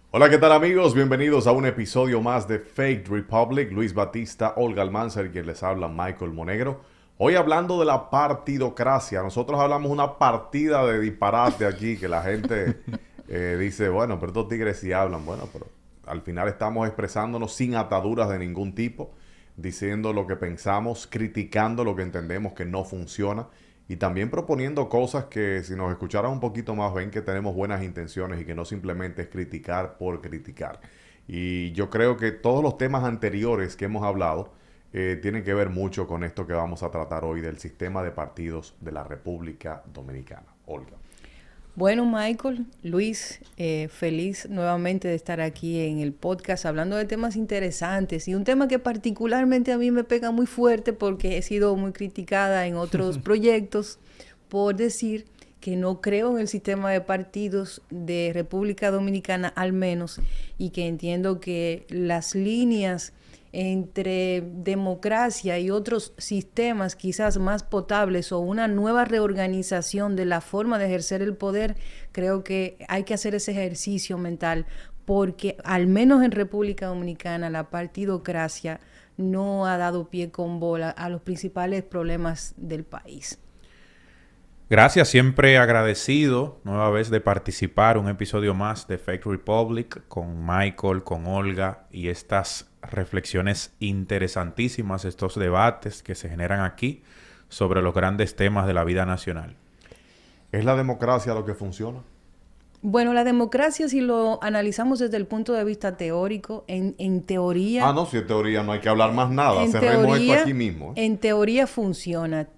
Hola, ¿qué tal amigos? Bienvenidos a un episodio más de Fake Republic. Luis Batista, Olga Almanzar, quien les habla, Michael Monegro. Hoy hablando de la partidocracia. Nosotros hablamos una partida de disparate aquí que la gente dice, bueno, pero estos tigres sí hablan. Bueno, pero al final estamos expresándonos sin ataduras de ningún tipo, diciendo lo que pensamos, criticando lo que entendemos que no funciona y también proponiendo cosas que si nos escucharan un poquito más ven que tenemos buenas intenciones y que no simplemente es criticar por criticar. Y yo creo que todos los temas anteriores que hemos hablado tienen que ver mucho con esto que vamos a tratar hoy del sistema de partidos de la República Dominicana. Olga. Bueno, Michael, Luis, feliz nuevamente de estar aquí en el podcast hablando de temas interesantes y un tema que particularmente a mí me pega muy fuerte porque he sido muy criticada en otros proyectos por decir que no creo en el sistema de partidos de República Dominicana al menos y que entiendo que las líneas entre democracia y otros sistemas quizás más potables o una nueva reorganización de la forma de ejercer el poder, creo que hay que hacer ese ejercicio mental porque al menos en República Dominicana la partidocracia no ha dado pie con bola a los principales problemas del país. Gracias, siempre agradecido nueva vez de participar un episodio más de Fake Republic con Michael, con Olga y estas reflexiones interesantísimas, estos debates que se generan aquí sobre los grandes temas de la vida nacional. ¿Es la democracia lo que funciona? Bueno, la democracia, si lo analizamos desde el punto de vista teórico, en teoría, Ah, no, si es teoría no hay que hablar más nada. en Cerremos esto teoría, aquí mismo. en teoría funciona.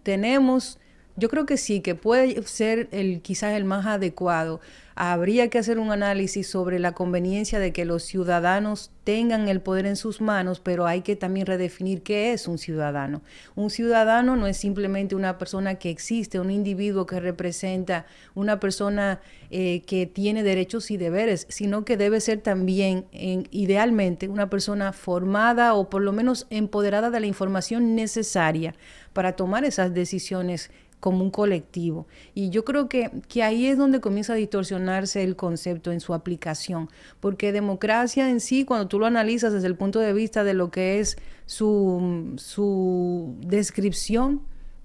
Yo creo que sí, que puede ser quizás el más adecuado. Habría que hacer un análisis sobre la conveniencia de que los ciudadanos tengan el poder en sus manos, pero hay que también redefinir qué es un ciudadano. Un ciudadano no es simplemente una persona que existe, un individuo que representa una persona que tiene derechos y deberes, sino que debe ser también, idealmente, una persona formada o por lo menos empoderada de la información necesaria para tomar esas decisiones como un colectivo. Y yo creo que ahí es donde comienza a distorsionarse el concepto en su aplicación, porque democracia en sí, cuando tú lo analizas desde el punto de vista de lo que es su descripción,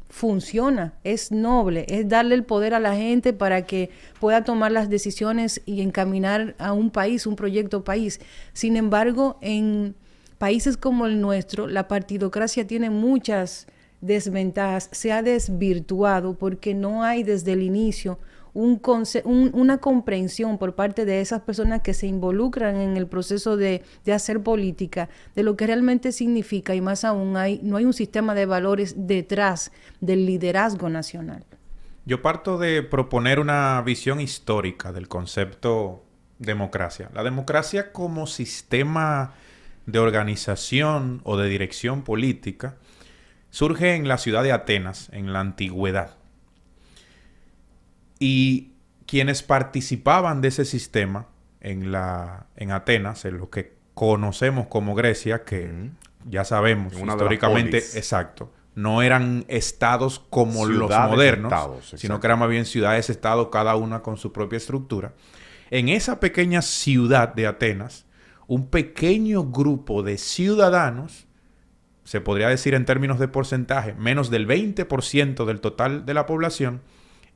funciona, es noble, es darle el poder a la gente para que pueda tomar las decisiones y encaminar a un país, un proyecto país. Sin embargo, en países como el nuestro, la partidocracia tiene muchas desventajas, se ha desvirtuado porque no hay desde el inicio una comprensión por parte de esas personas que se involucran en el proceso de hacer política, de lo que realmente significa y más aún no hay un sistema de valores detrás del liderazgo nacional. Yo parto de proponer una visión histórica del concepto democracia. La democracia como sistema de organización o de dirección política surge en la ciudad de Atenas, en la antigüedad. Y quienes participaban de ese sistema en Atenas, en lo que conocemos como Grecia, que ya sabemos históricamente, exacto, no eran estados como los modernos, sino que eran más bien ciudades-estado, cada una con su propia estructura. En esa pequeña ciudad de Atenas, un pequeño grupo de ciudadanos, se podría decir en términos de porcentaje, menos del 20% del total de la población,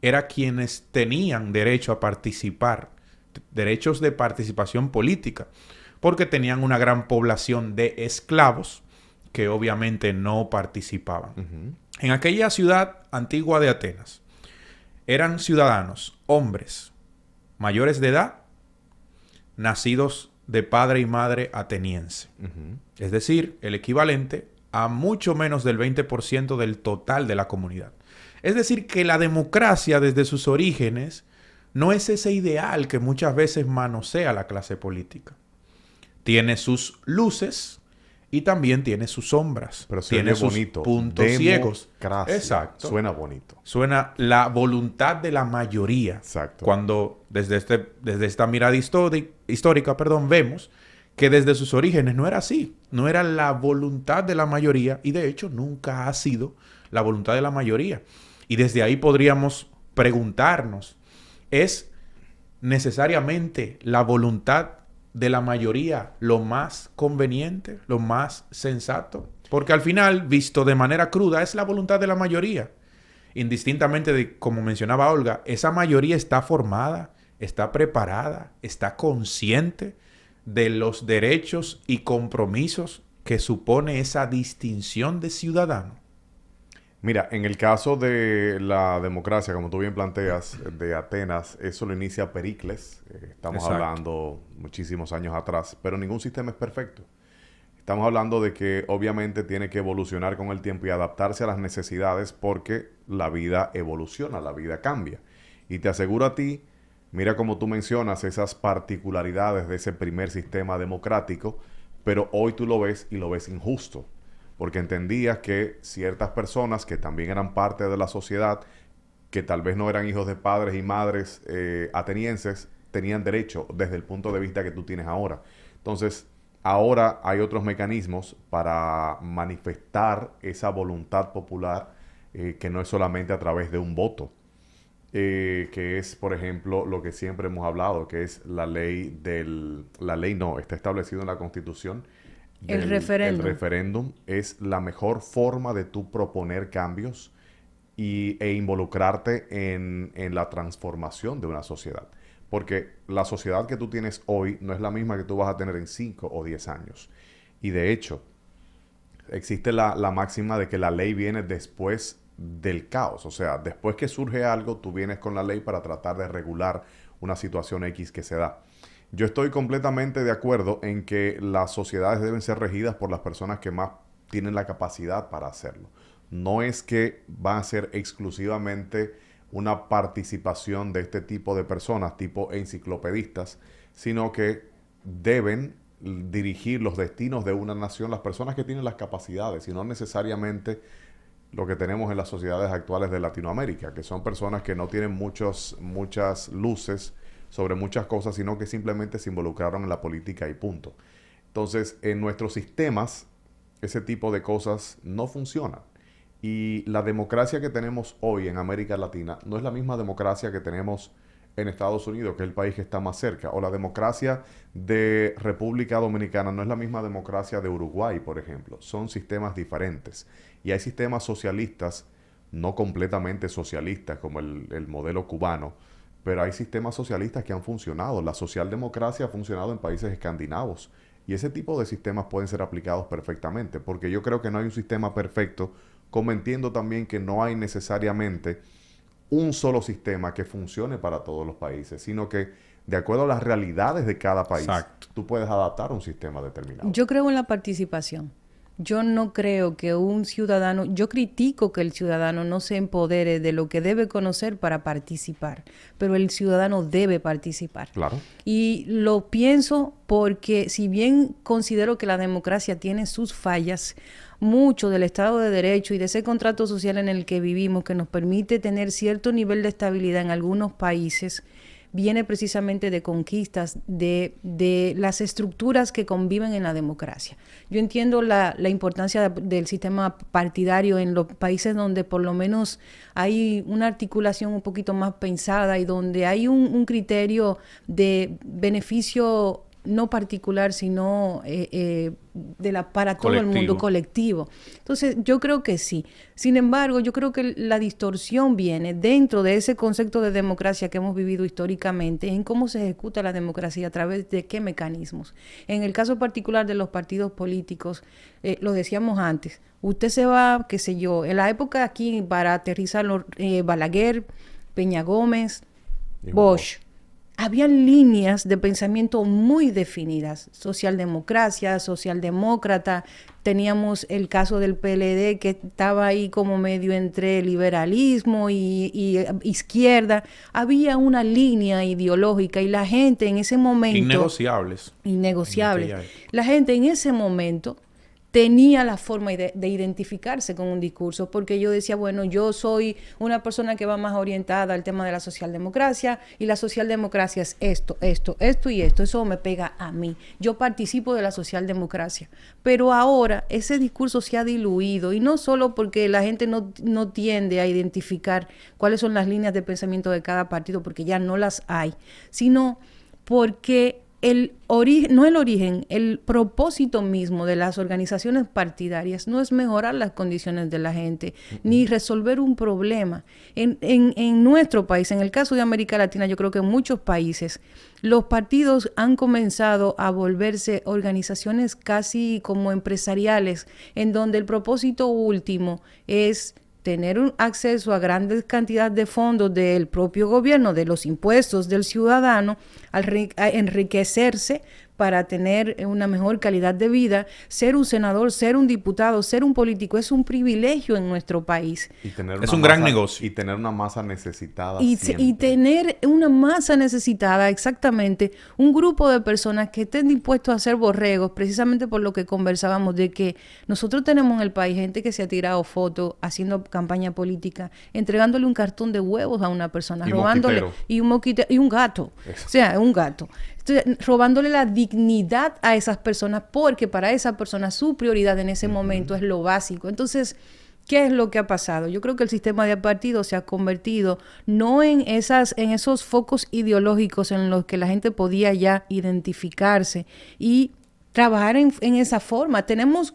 era quienes tenían derecho a participar, derechos de participación política, porque tenían una gran población de esclavos que obviamente no participaban. En aquella ciudad antigua de Atenas, eran ciudadanos, hombres, mayores de edad, nacidos de padre y madre ateniense. Es decir, el equivalente a mucho menos del 20% del total de la comunidad. Es decir, que la democracia desde sus orígenes no es ese ideal que muchas veces manosea la clase política. Tiene sus luces y también tiene sus sombras. Pero tiene sus bonito. Puntos ciegos. Exacto. Suena bonito. Suena la voluntad de la mayoría. Exacto. Cuando desde esta mirada histórica, vemos que desde sus orígenes no era así. No era la voluntad de la mayoría y de hecho nunca ha sido la voluntad de la mayoría. Y desde ahí podríamos preguntarnos, ¿es necesariamente la voluntad de la mayoría lo más conveniente, lo más sensato? Porque al final, visto de manera cruda, es la voluntad de la mayoría. Indistintamente de, como mencionaba Olga, esa mayoría está formada, está preparada, está consciente de los derechos y compromisos que supone esa distinción de ciudadano. Mira, en el caso de la democracia, como tú bien planteas, de Atenas, eso lo inicia Pericles. Estamos Exacto. hablando muchísimos años atrás, pero ningún sistema es perfecto. Estamos hablando de que obviamente tiene que evolucionar con el tiempo y adaptarse a las necesidades porque la vida evoluciona, la vida cambia. Y te aseguro a ti, mira como tú mencionas esas particularidades de ese primer sistema democrático, pero hoy tú lo ves y lo ves injusto. Porque entendías que ciertas personas que también eran parte de la sociedad, que tal vez no eran hijos de padres y madres atenienses, tenían derecho desde el punto de vista que tú tienes ahora. Entonces, ahora hay otros mecanismos para manifestar esa voluntad popular que no es solamente a través de un voto. Que es, por ejemplo, lo que siempre hemos hablado, que es la ley está establecido en la Constitución. El referéndum. El referéndum es la mejor forma de tú proponer cambios e involucrarte en la transformación de una sociedad. Porque la sociedad que tú tienes hoy no es la misma que tú vas a tener en 5 o 10 años. Y de hecho, existe la máxima de que la ley viene después del caos. O sea, después que surge algo, tú vienes con la ley para tratar de regular una situación X que se da. Yo estoy completamente de acuerdo en que las sociedades deben ser regidas por las personas que más tienen la capacidad para hacerlo. No es que van a ser exclusivamente una participación de este tipo de personas, tipo enciclopedistas, sino que deben dirigir los destinos de una nación las personas que tienen las capacidades y no necesariamente lo que tenemos en las sociedades actuales de Latinoamérica, que son personas que no tienen muchas luces sobre muchas cosas, sino que simplemente se involucraron en la política y punto. Entonces, en nuestros sistemas, ese tipo de cosas no funcionan. Y la democracia que tenemos hoy en América Latina no es la misma democracia que tenemos en Estados Unidos, que es el país que está más cerca. O la democracia de República Dominicana no es la misma democracia de Uruguay, por ejemplo. Son sistemas diferentes. Y hay sistemas socialistas, no completamente socialistas como el modelo cubano, pero hay sistemas socialistas que han funcionado. La socialdemocracia ha funcionado en países escandinavos. Y ese tipo de sistemas pueden ser aplicados perfectamente, porque yo creo que no hay un sistema perfecto, como entiendo también que no hay necesariamente un solo sistema que funcione para todos los países, sino que de acuerdo a las realidades de cada país, Exacto, tú puedes adaptar un sistema determinado. Yo creo en la participación. Yo no creo que un ciudadano, yo critico que el ciudadano no se empodere de lo que debe conocer para participar, pero el ciudadano debe participar. Claro. Y lo pienso porque si bien considero que la democracia tiene sus fallas, mucho del Estado de Derecho y de ese contrato social en el que vivimos que nos permite tener cierto nivel de estabilidad en algunos países, viene precisamente de conquistas, de las estructuras que conviven en la democracia. Yo entiendo la importancia del sistema partidario en los países donde por lo menos hay una articulación un poquito más pensada y donde hay un criterio de beneficio no particular, sino para todo el mundo, colectivo. Entonces, yo creo que sí. Sin embargo, yo creo que la distorsión viene dentro de ese concepto de democracia que hemos vivido históricamente, en cómo se ejecuta la democracia, a través de qué mecanismos. En el caso particular de los partidos políticos, lo decíamos antes, usted se va, qué sé yo, en la época aquí, para aterrizarlo, Balaguer, Peña Gómez, Bosch. Habían líneas de pensamiento muy definidas, socialdemocracia, socialdemócrata, teníamos el caso del PLD que estaba ahí como medio entre liberalismo y izquierda, había una línea ideológica y la gente en ese momento... Innegociables. La gente en ese momento tenía la forma de identificarse con un discurso, porque yo decía, bueno, yo soy una persona que va más orientada al tema de la socialdemocracia, y la socialdemocracia es esto y esto, eso me pega a mí, yo participo de la socialdemocracia. Pero ahora ese discurso se ha diluido, y no solo porque la gente no tiende a identificar cuáles son las líneas de pensamiento de cada partido, porque ya no las hay, sino porque el propósito mismo de las organizaciones partidarias no es mejorar las condiciones de la gente, ni resolver un problema. En nuestro país, en el caso de América Latina, yo creo que en muchos países, los partidos han comenzado a volverse organizaciones casi como empresariales, en donde el propósito último es tener un acceso a grandes cantidades de fondos del propio gobierno, de los impuestos del ciudadano, a enriquecerse para tener una mejor calidad de vida. Ser un senador, ser un diputado, ser un político es un privilegio en nuestro país. Es un gran negocio. Y tener una masa necesitada y tener una masa necesitada, exactamente, un grupo de personas que estén dispuestos a ser borregos, precisamente por lo que conversábamos, de que nosotros tenemos en el país gente que se ha tirado fotos haciendo campaña política, entregándole un cartón de huevos a una persona, robándole, y un gato. Eso. O sea, un gato. Robándole la dignidad a esas personas, porque para esa persona su prioridad en ese momento es lo básico. Entonces, ¿qué es lo que ha pasado? Yo creo que el sistema de partidos se ha convertido no en esos focos ideológicos en los que la gente podía ya identificarse y trabajar en esa forma. Tenemos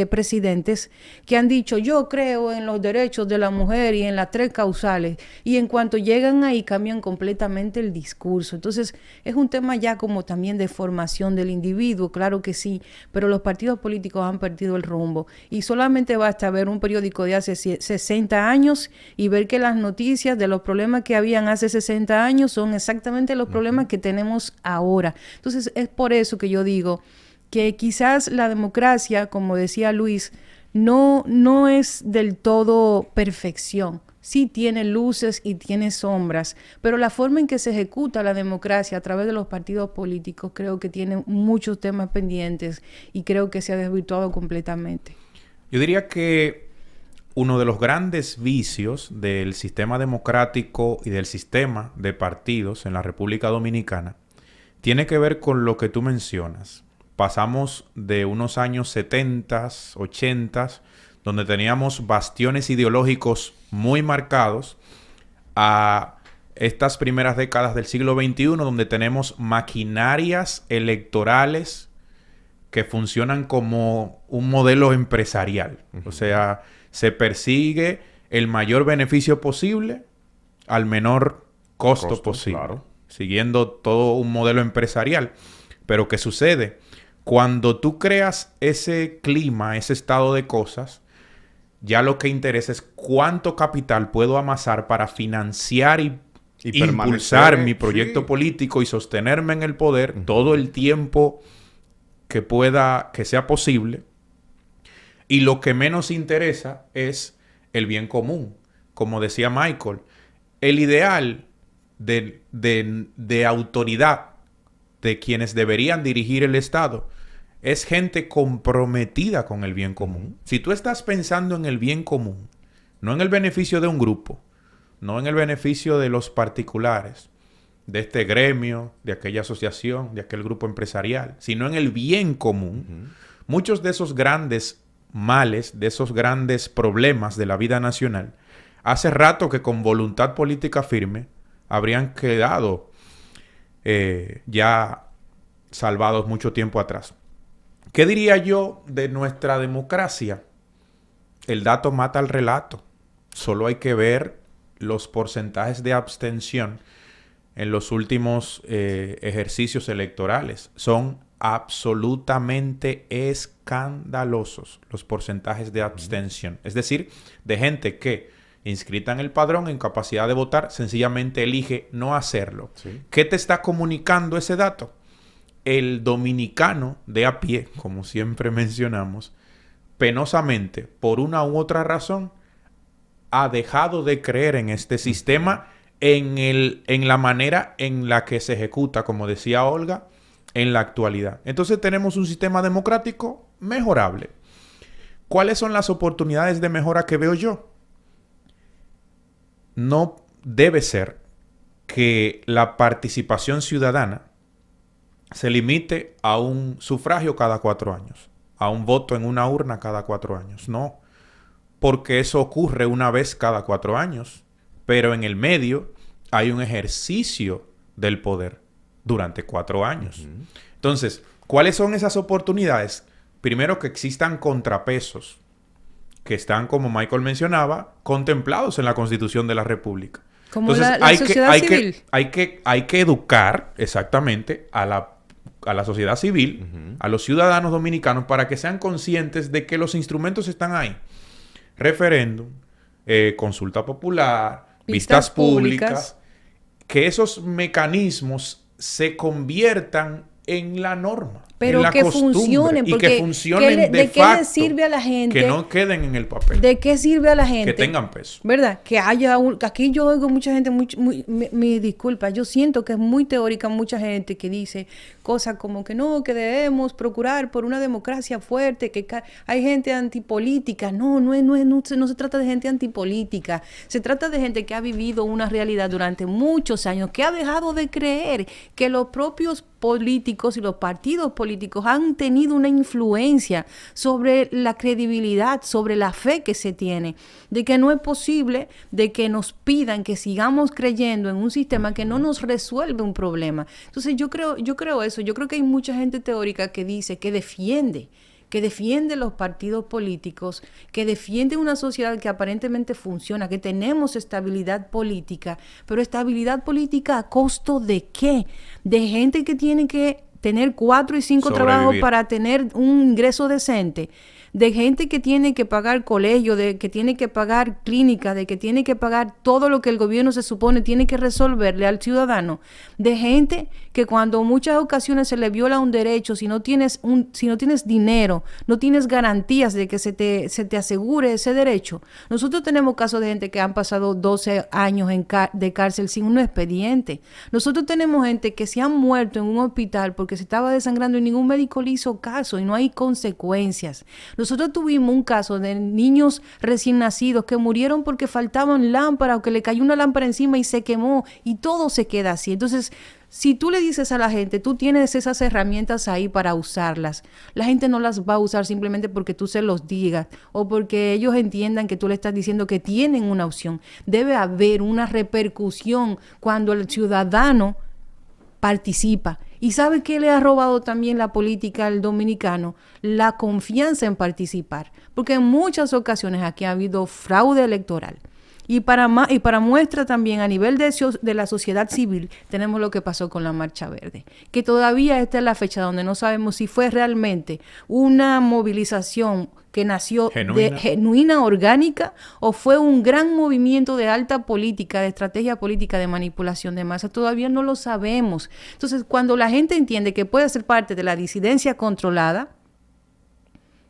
presidentes que han dicho: yo creo en los derechos de la mujer y en las 3 causales, y en cuanto llegan ahí cambian completamente el discurso. Entonces es un tema ya como también de formación del individuo, claro que sí, pero los partidos políticos han perdido el rumbo, y solamente basta ver un periódico de hace 60 años y ver que las noticias de los problemas que habían hace 60 años son exactamente los problemas que tenemos ahora. Entonces es por eso que yo digo que quizás la democracia, como decía Luis, no es del todo perfección. Sí tiene luces y tiene sombras, pero la forma en que se ejecuta la democracia a través de los partidos políticos creo que tiene muchos temas pendientes y creo que se ha desvirtuado completamente. Yo diría que uno de los grandes vicios del sistema democrático y del sistema de partidos en la República Dominicana tiene que ver con lo que tú mencionas. Pasamos de unos años 70, 80, donde teníamos bastiones ideológicos muy marcados, a estas primeras décadas del siglo XXI, donde tenemos maquinarias electorales que funcionan como un modelo empresarial. O sea, se persigue el mayor beneficio posible al menor costo posible, claro, siguiendo todo un modelo empresarial. Pero ¿qué sucede? Cuando tú creas ese clima, ese estado de cosas, ya lo que interesa es cuánto capital puedo amasar para financiar y impulsar mi proyecto político y sostenerme en el poder todo el tiempo que sea posible. Y lo que menos interesa es el bien común. Como decía Michael, el ideal de autoridad de quienes deberían dirigir el Estado es gente comprometida con el bien común. Si tú estás pensando en el bien común, no en el beneficio de un grupo, no en el beneficio de los particulares, de este gremio, de aquella asociación, de aquel grupo empresarial, sino en el bien común, muchos de esos grandes males, de esos grandes problemas de la vida nacional, hace rato que con voluntad política firme habrían quedado ya salvados mucho tiempo atrás. ¿Qué diría yo de nuestra democracia? El dato mata al relato. Solo hay que ver los porcentajes de abstención en los últimos ejercicios electorales. Son absolutamente escandalosos los porcentajes de abstención. Es decir, de gente que inscrita en el padrón, en capacidad de votar, sencillamente elige no hacerlo. Sí. ¿Qué te está comunicando ese dato? El dominicano de a pie, como siempre mencionamos, penosamente, por una u otra razón, ha dejado de creer en este sistema, en la manera en la que se ejecuta, como decía Olga, en la actualidad. Entonces tenemos un sistema democrático mejorable. ¿Cuáles son las oportunidades de mejora que veo yo? No debe ser que la participación ciudadana se limite a un sufragio cada 4 años, a un voto en una urna cada 4 años. No, porque eso ocurre una vez cada 4 años, pero en el medio hay un ejercicio del poder. durante 4 años. Entonces, ¿cuáles son esas oportunidades? Primero, que existan contrapesos que están, como Michael mencionaba, contemplados en la Constitución de la República. Como entonces, la sociedad civil. Hay que educar exactamente a la sociedad civil, a los ciudadanos dominicanos, para que sean conscientes de que los instrumentos están ahí. Referéndum, consulta popular, vistas públicas, que esos mecanismos se conviertan en la norma. Pero en la que funcionen, y que funcionen de facto. ¿De qué le sirve a la gente? Que no queden en el papel. ¿De qué sirve a la gente? Que tengan peso. ¿Verdad? Que haya aquí yo oigo mucha gente, mi disculpa, yo siento que es muy teórica mucha gente que dice cosas como que no, que debemos procurar por una democracia fuerte, que hay gente antipolítica. No se trata de gente antipolítica. Se trata de gente que ha vivido una realidad durante muchos años, que ha dejado de creer que los propios políticos y los partidos políticos han tenido una influencia sobre la credibilidad, sobre la fe que se tiene, de que no es posible de que nos pidan que sigamos creyendo en un sistema que no nos resuelve un problema. Entonces yo creo eso, yo creo que hay mucha gente teórica que dice, que defiende los partidos políticos, que defiende una sociedad que aparentemente funciona, que tenemos estabilidad política, pero estabilidad política ¿a costo de qué? De gente que tiene que tener 4 y 5 trabajos para tener un ingreso decente, de gente que tiene que pagar colegio, de que tiene que pagar clínica, de que tiene que pagar todo lo que el gobierno se supone tiene que resolverle al ciudadano, de gente que cuando en muchas ocasiones se le viola un derecho, si no tienes dinero, no tienes garantías de que se te asegure ese derecho. Nosotros tenemos casos de gente que han pasado 12 años de cárcel sin un expediente. Nosotros tenemos gente que se han muerto en un hospital porque se estaba desangrando y ningún médico le hizo caso y no hay consecuencias. Nosotros tuvimos un caso de niños recién nacidos que murieron porque faltaban lámparas o que le cayó una lámpara encima y se quemó y todo se queda así. Entonces, si tú le dices a la gente, tú tienes esas herramientas ahí para usarlas, la gente no las va a usar simplemente porque tú se los digas o porque ellos entiendan que tú le estás diciendo que tienen una opción. Debe haber una repercusión cuando el ciudadano participa. ¿Y sabe qué le ha robado también la política al dominicano? La confianza en participar. Porque en muchas ocasiones aquí ha habido fraude electoral. Y para muestra también a nivel de la sociedad civil, tenemos lo que pasó con la Marcha Verde, que todavía esta es la fecha donde no sabemos si fue realmente una movilización que nació genuina, orgánica, o fue un gran movimiento de alta política, de estrategia política, de manipulación de masas. Todavía no lo sabemos. Entonces, cuando la gente entiende que puede ser parte de la disidencia controlada,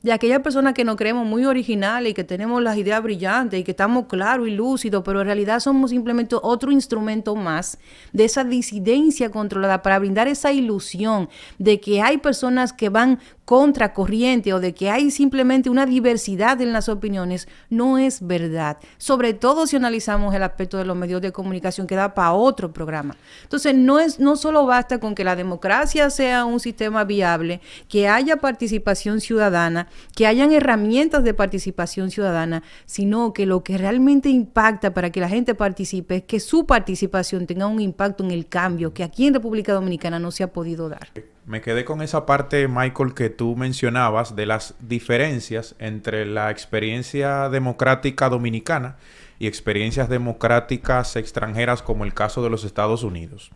de aquellas personas que nos creemos muy originales y que tenemos las ideas brillantes y que estamos claros y lúcidos, pero en realidad somos simplemente otro instrumento más de esa disidencia controlada para brindar esa ilusión de que hay personas que van contracorriente o de que hay simplemente una diversidad en las opiniones, no es verdad. Sobre todo si analizamos el aspecto de los medios de comunicación, que da para otro programa. Entonces, no solo basta con que la democracia sea un sistema viable, que haya participación ciudadana, que hayan herramientas de participación ciudadana, sino que lo que realmente impacta para que la gente participe es que su participación tenga un impacto en el cambio que aquí en República Dominicana no se ha podido dar. Me quedé con esa parte, Michael, que tú mencionabas de las diferencias entre la experiencia democrática dominicana y experiencias democráticas extranjeras, como el caso de los Estados Unidos.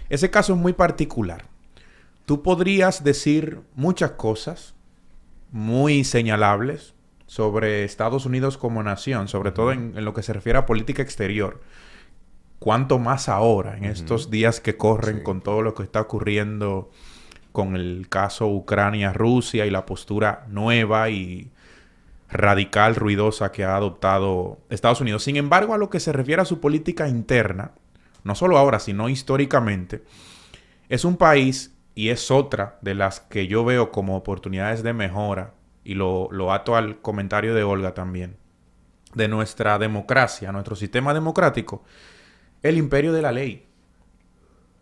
Ese caso es muy particular. Tú podrías decir muchas cosas muy señalables sobre Estados Unidos como nación, sobre todo en lo que se refiere a política exterior. Cuánto más ahora, en estos días que corren, con todo lo que está ocurriendo con el caso Ucrania-Rusia y la postura nueva y radical, ruidosa que ha adoptado Estados Unidos. Sin embargo, a lo que se refiere a su política interna, no solo ahora, sino históricamente, es un país, y es otra de las que yo veo como oportunidades de mejora, y lo ato al comentario de Olga también, de nuestra democracia, nuestro sistema democrático, el imperio de la ley.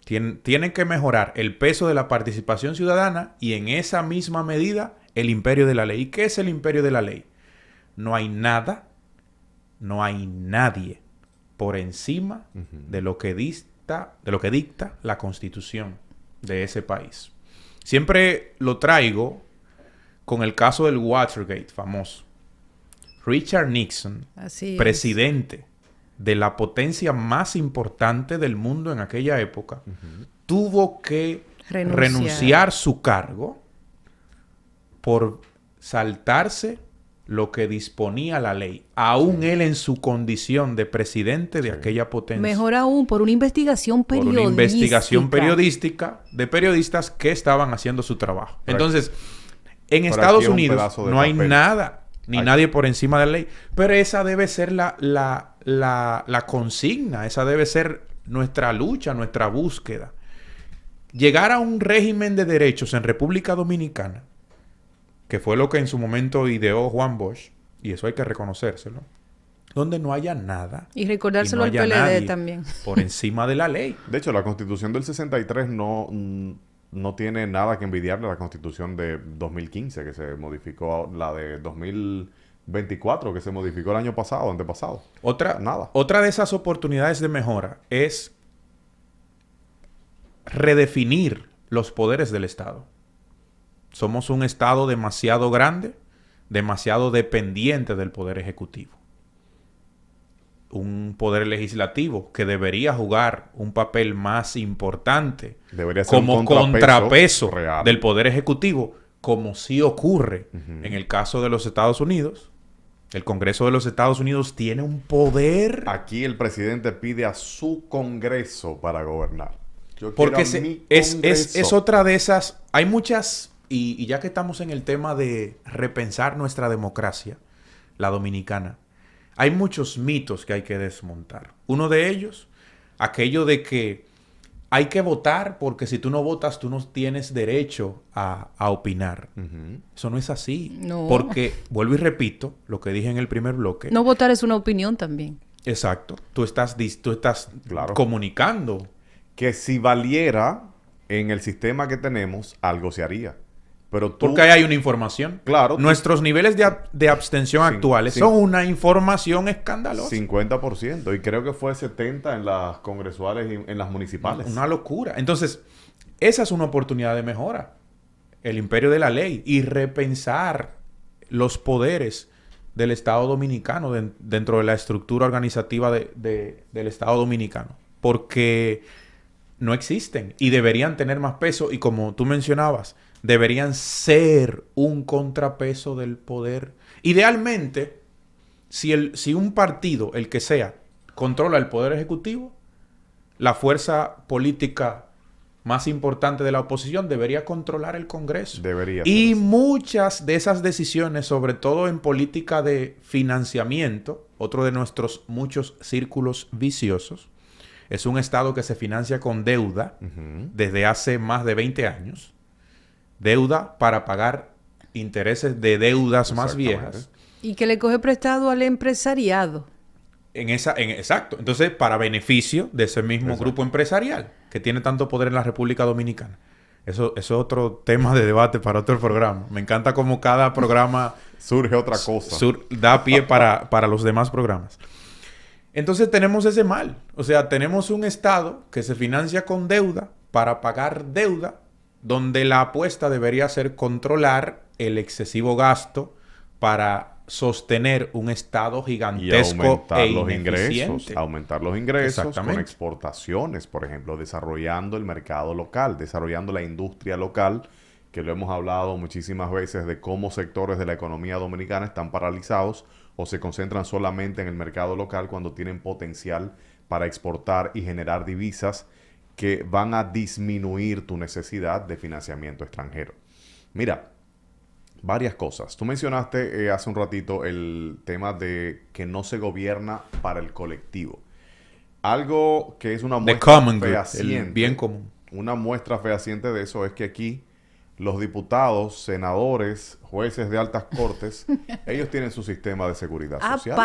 Tienen que mejorar el peso de la participación ciudadana y en esa misma medida el imperio de la ley. ¿Y qué es el imperio de la ley? No hay nada, no hay nadie por encima de lo que dicta la Constitución. de ese país. Siempre lo traigo con el caso del Watergate famoso. Richard Nixon, presidente de la potencia más importante del mundo en aquella época, tuvo que renunciar su cargo por saltarse lo que disponía la ley, aún él en su condición de presidente de aquella potencia. Mejor aún, por una investigación periodística. Por una investigación periodística de periodistas que estaban haciendo su trabajo. Entonces, en Estados Unidos no hay nada, ni nadie por encima de la ley. Pero esa debe ser la consigna, esa debe ser nuestra lucha, nuestra búsqueda. Llegar a un régimen de derechos en República Dominicana, que fue lo que en su momento ideó Juan Bosch, y eso hay que reconocérselo, donde no haya nada. Y recordárselo al PLD también. Por encima de la ley. De hecho, la Constitución del 63 no tiene nada que envidiarle a la Constitución de 2015, que se modificó, la de 2024, que se modificó el año pasado, antepasado. Otra de esas oportunidades de mejora es redefinir los poderes del Estado. Somos un Estado demasiado grande, demasiado dependiente del Poder Ejecutivo. Un Poder Legislativo que debería jugar un papel más importante como contrapeso del Poder Ejecutivo, como sí ocurre en el caso de los Estados Unidos. El Congreso de los Estados Unidos tiene un poder. Aquí el presidente pide a su Congreso para gobernar. Porque es otra de esas. Hay muchas. Y ya que estamos en el tema de repensar nuestra democracia, la dominicana, hay muchos mitos que hay que desmontar. Uno de ellos, aquello de que hay que votar porque si tú no votas, tú no tienes derecho a opinar. Eso no es así. No. Porque, vuelvo y repito, lo que dije en el primer bloque. No votar es una opinión también. Exacto. Tú estás comunicando. Que si valiera en el sistema que tenemos, algo se haría. Pero porque ahí hay una información. Claro. Nuestros niveles de abstención actuales son una información escandalosa. 50%. Y creo que fue 70% en las congresuales y en las municipales. Una locura. Entonces, esa es una oportunidad de mejora. El imperio de la ley. Y repensar los poderes del Estado Dominicano dentro de la estructura organizativa del Estado Dominicano. Porque no existen. Y deberían tener más peso. Y como tú mencionabas, deberían ser un contrapeso del poder. Idealmente, si un partido, el que sea, controla el poder ejecutivo, la fuerza política más importante de la oposición debería controlar el Congreso. Y muchas de esas decisiones, sobre todo en política de financiamiento, otro de nuestros muchos círculos viciosos, es un Estado que se financia con deuda desde hace más de 20 años. Deuda para pagar intereses de deudas más viejas. Y que le coge prestado al empresariado. Exacto. Entonces, para beneficio de ese mismo grupo empresarial que tiene tanto poder en la República Dominicana. Eso es otro tema de debate para otro programa. Me encanta cómo cada programa surge otra cosa. Da pie para los demás programas. Entonces, tenemos ese mal. O sea, tenemos un Estado que se financia con deuda para pagar deuda, donde la apuesta debería ser controlar el excesivo gasto para sostener un Estado gigantesco y aumentar los ingresos con exportaciones, por ejemplo, desarrollando el mercado local, desarrollando la industria local, que lo hemos hablado muchísimas veces de cómo sectores de la economía dominicana están paralizados o se concentran solamente en el mercado local cuando tienen potencial para exportar y generar divisas que van a disminuir tu necesidad de financiamiento extranjero. Mira, varias cosas. Tú mencionaste hace un ratito el tema de que no se gobierna para el colectivo. Algo que es una muestra fehaciente, el bien común. Una muestra fehaciente de eso es que aquí los diputados, senadores, jueces de altas cortes, ellos tienen su sistema de seguridad social.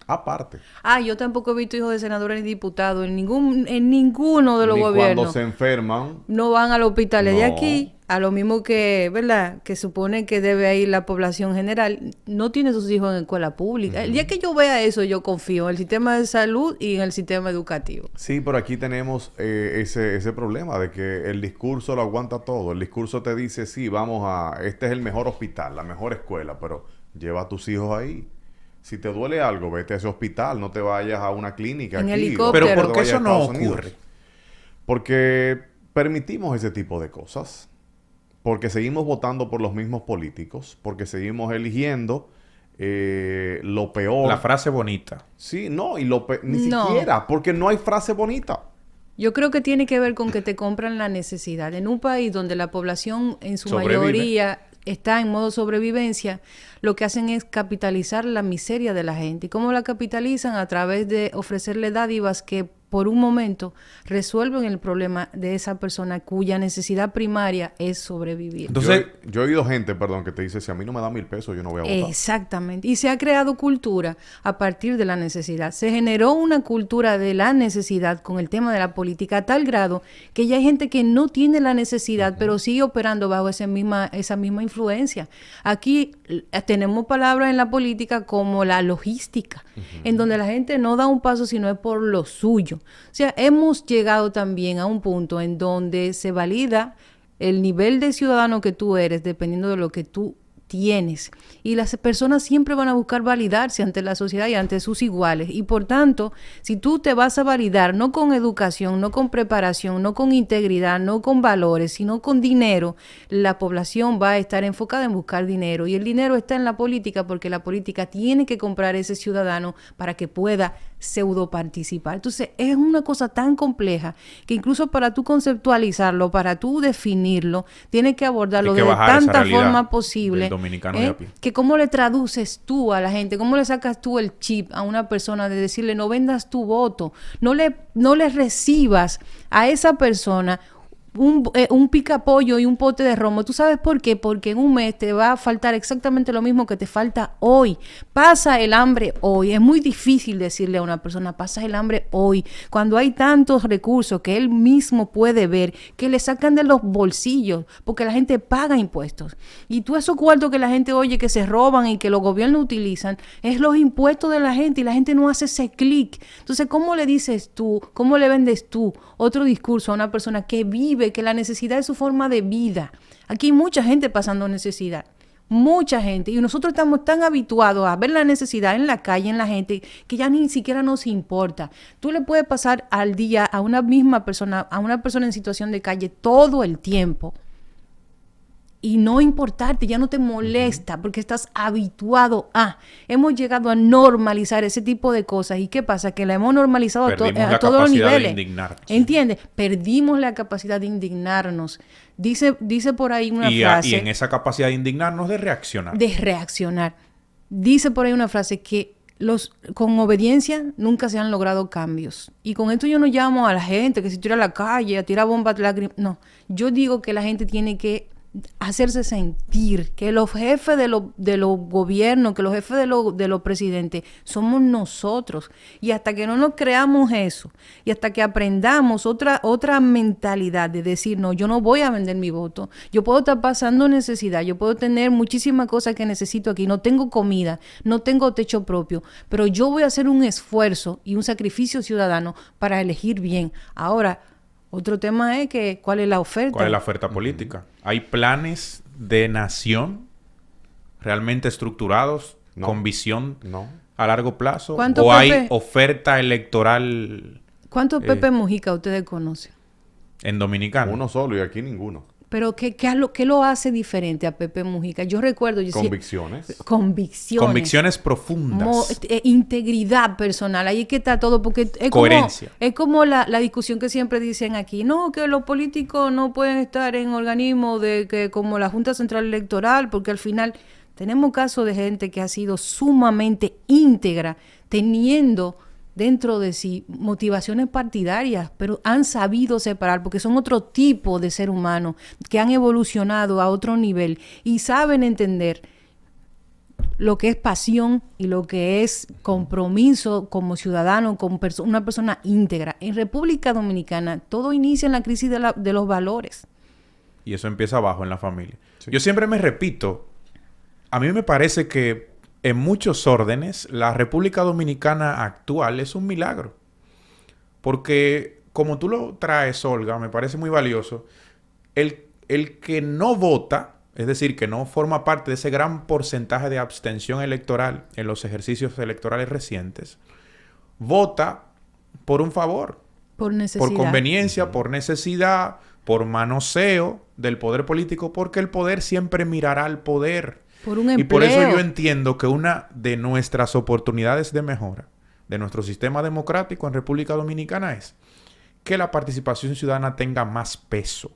Aparte. Yo tampoco he visto hijos de senadores ni diputados en ninguno de los gobiernos. Cuando se enferman. No van al hospital de aquí, a lo mismo que, ¿verdad? Que supone que debe ir la población general. No tiene sus hijos en escuela pública. El día que yo vea eso, yo confío en el sistema de salud y en el sistema educativo. Sí, pero aquí tenemos ese problema de que el discurso lo aguanta todo. El discurso te dice, sí, este es el mejor hospital, la mejor escuela, pero lleva a tus hijos ahí. Si te duele algo, vete a ese hospital, no te vayas a una clínica en aquí. Helicóptero. Pero ¿por qué eso no ocurre? Porque permitimos ese tipo de cosas. Porque seguimos votando por los mismos políticos. Porque seguimos eligiendo lo peor. La frase bonita. Sí, no, ni siquiera, porque no hay frase bonita. Yo creo que tiene que ver con que te compran la necesidad. En un país donde la población en su Sobrevive. mayoría está en modo sobrevivencia, lo que hacen es capitalizar la miseria de la gente. ¿Y cómo la capitalizan? A través de ofrecerle dádivas que por un momento resuelven el problema de esa persona cuya necesidad primaria es sobrevivir. Entonces, yo he oído gente, que te dice, si a mí no me da 1,000 pesos, yo no voy a votar. Exactamente. Y se ha creado cultura a partir de la necesidad. Se generó una cultura de la necesidad con el tema de la política a tal grado que ya hay gente que no tiene la necesidad, pero sigue operando bajo esa misma influencia. Aquí tenemos palabras en la política como la logística, en donde la gente no da un paso si no es por lo suyo. O sea, hemos llegado también a un punto en donde se valida el nivel de ciudadano que tú eres dependiendo de lo que tú tienes. Y las personas siempre van a buscar validarse ante la sociedad y ante sus iguales. Y por tanto, si tú te vas a validar no con educación, no con preparación, no con integridad, no con valores, sino con dinero, la población va a estar enfocada en buscar dinero. Y el dinero está en la política porque la política tiene que comprar ese ciudadano para que pueda pseudo participar. Entonces, es una cosa tan compleja que incluso para tú conceptualizarlo, para tú definirlo, tienes que abordarlo de tanta forma posible. Dominicano de a pie. Que cómo le traduces tú a la gente, cómo le sacas tú el chip a una persona de decirle no vendas tu voto, no le recibas a esa persona un picapollo y un pote de romo. ¿Tú sabes por qué? Porque en un mes te va a faltar exactamente lo mismo que te falta hoy. Pasa el hambre hoy. Es muy difícil decirle a una persona, pasa el hambre hoy, cuando hay tantos recursos que él mismo puede ver, que le sacan de los bolsillos, porque la gente paga impuestos. Y tú esos cuartos que la gente oye que se roban y que los gobiernos utilizan, es los impuestos de la gente y la gente no hace ese clic. Entonces, ¿cómo le dices tú, cómo le vendes tú otro discurso a una persona que vive, que la necesidad es su forma de vida? Aquí hay mucha gente pasando necesidad, mucha gente, y nosotros estamos tan habituados a ver la necesidad en la calle, en la gente, que ya ni siquiera nos importa. Tú le puedes pasar al día a una misma persona, a una persona en situación de calle todo el tiempo, y no importarte, ya no te molesta porque estás habituado a. Hemos llegado a normalizar ese tipo de cosas. ¿Y qué pasa? Que la hemos normalizado a todos los niveles. ¿Entiendes? Perdimos la capacidad de indignarnos. Dice por ahí una frase. Y en esa capacidad de indignarnos, de reaccionar. De reaccionar. Dice por ahí una frase que con obediencia nunca se han logrado cambios. Y con esto yo no llamo a la gente que se tira a la calle, a tirar bombas lágrimas. No. Yo digo que la gente tiene que hacerse sentir, que los jefes de los gobiernos, que los jefes de los presidentes somos nosotros. Y hasta que no nos creamos eso, y hasta que aprendamos otra mentalidad de decir, no, yo no voy a vender mi voto, yo puedo estar pasando necesidad, yo puedo tener muchísimas cosas que necesito aquí, no tengo comida, no tengo techo propio, pero yo voy a hacer un esfuerzo y un sacrificio ciudadano para elegir bien. Ahora, otro tema es que ¿cuál es la oferta? ¿Cuál es la oferta política? ¿Hay planes de nación realmente estructurados con visión a largo plazo? ¿O hay oferta electoral? ¿Cuántos Pepe Mujica ustedes conocen? En Dominicano. Uno solo y aquí ninguno. Pero ¿qué lo hace diferente a Pepe Mujica? Yo recuerdo... Convicciones. Convicciones profundas. Integridad personal. Ahí es que está todo. Porque es coherencia. Es como la discusión que siempre dicen aquí. No, que los políticos no pueden estar en organismos como la Junta Central Electoral, porque al final tenemos casos de gente que ha sido sumamente íntegra, teniendo dentro de sí motivaciones partidarias, pero han sabido separar porque son otro tipo de ser humano que han evolucionado a otro nivel y saben entender lo que es pasión y lo que es compromiso como ciudadano, como una persona íntegra. En República Dominicana todo inicia en la crisis de los valores. Y eso empieza abajo en la familia. Sí. Yo siempre me repito, a mí me parece que en muchos órdenes la República Dominicana actual es un milagro. Porque como tú lo traes, Olga, me parece muy valioso, el que no vota, es decir, que no forma parte de ese gran porcentaje de abstención electoral en los ejercicios electorales recientes, vota por un favor. Por necesidad. Por conveniencia, por necesidad, por manoseo del poder político, porque el poder siempre mirará al poder. Por un empleo. Y por eso yo entiendo que una de nuestras oportunidades de mejora de nuestro sistema democrático en República Dominicana es que la participación ciudadana tenga más peso.